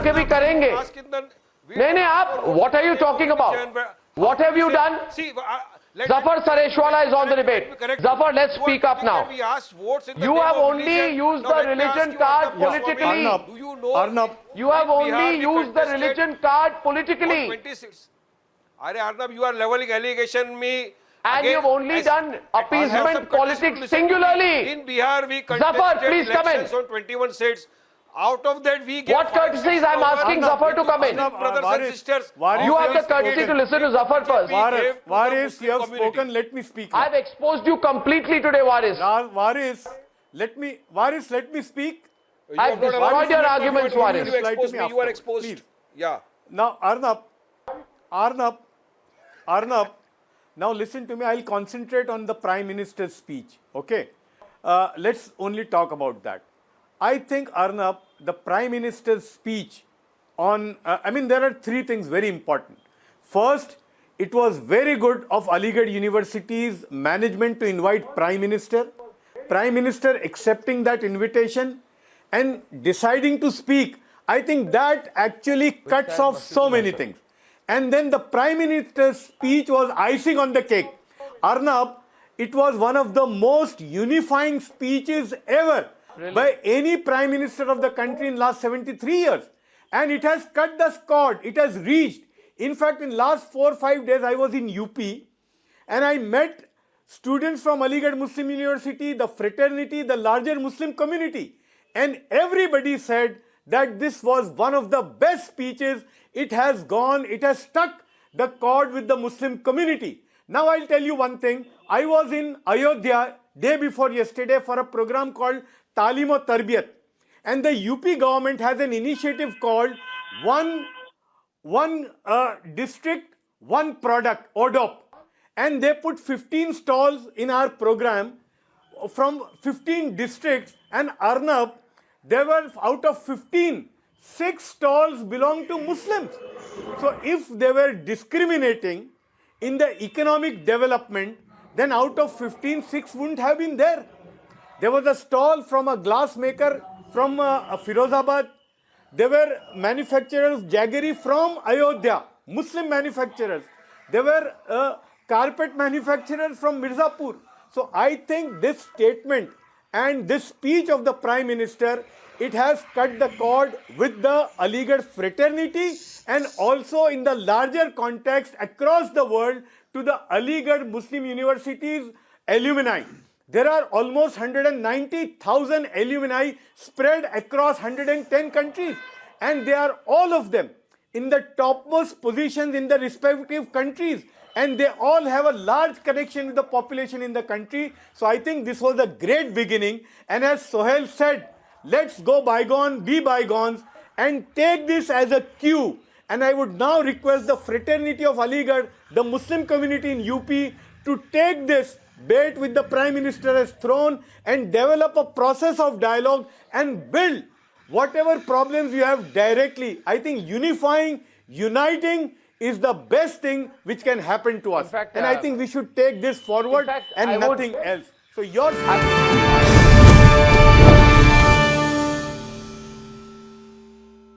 आगे भी करेंगे। नहीं नहीं, आप what are you talking about? What have you done? Zafar Sareshwala is on the debate. Zafar, let's speak up now. You have only used the religion card politically. Arnab, You have only used the religion card politically. Arnab, you are leveling allegation me. And you've only done appeasement politics singularly. In Bihar, we Zafar, please come in. elections on 21 states. Out of that, we get What courtesies? I'm asking Zafar to come in. brothers and sisters. You have the courtesy to listen to Zafar first. Waris, you have spoken. Let me speak. I've exposed you completely today, Waris. Waris, let me speak. I've destroyed your arguments, Waris. You are exposed. Please. Yeah. Now, Arnab, now listen to me. I'll concentrate on the Prime Minister's speech. Okay? Let's only talk about that. I think, Arnab, the Prime Minister's speech on, there are three things very important. First, it was very good of Aligarh University's management to invite Prime Minister. Prime Minister accepting that invitation and deciding to speak. I think that actually cuts off so many things. And then the Prime Minister's speech was icing on the cake. Arnab, it was one of the most unifying speeches ever by any Prime Minister of the country in last 73 years. And it has cut the cord. It has reached. In fact, in last 4 or 5 days, I was in UP and I met students from Aligarh Muslim University, the fraternity, the larger Muslim community. And everybody said that this was one of the best speeches. It has stuck the cord with the Muslim community. Now I'll tell you one thing. I was in Ayodhya day before yesterday for a program called Talim o Tarbiyat. And the UP government has an initiative called One District, One Product, ODOP. And they put 15 stalls in our program from 15 districts. And Arnab, there were out of 15, 6 stalls belong to Muslims. So if they were discriminating in the economic development, then out of 15, 6 wouldn't have been there. There was a stall from a glass maker from Firozabad. There were manufacturers, jaggery from Ayodhya, Muslim manufacturers. There were carpet manufacturers from Mirzapur. So I think this statement and this speech of the Prime Minister, it has cut the cord with the Aligarh fraternity and also in the larger context across the world to the Aligarh Muslim University's alumni. There are almost 190,000 alumni spread across 110 countries and they are all of them in the topmost positions in the respective countries and they all have a large connection with the population in the country. So I think this was a great beginning and as Sohail said, let's go bygone, be bygones and take this as a cue. And I would now request the fraternity of Aligarh, the Muslim community in UP to take this bait which the Prime Minister has thrown and develop a process of dialogue and build whatever problems you have directly. I think uniting is the best thing which can happen to us. In fact, and I think we should take this forward and nothing else. So your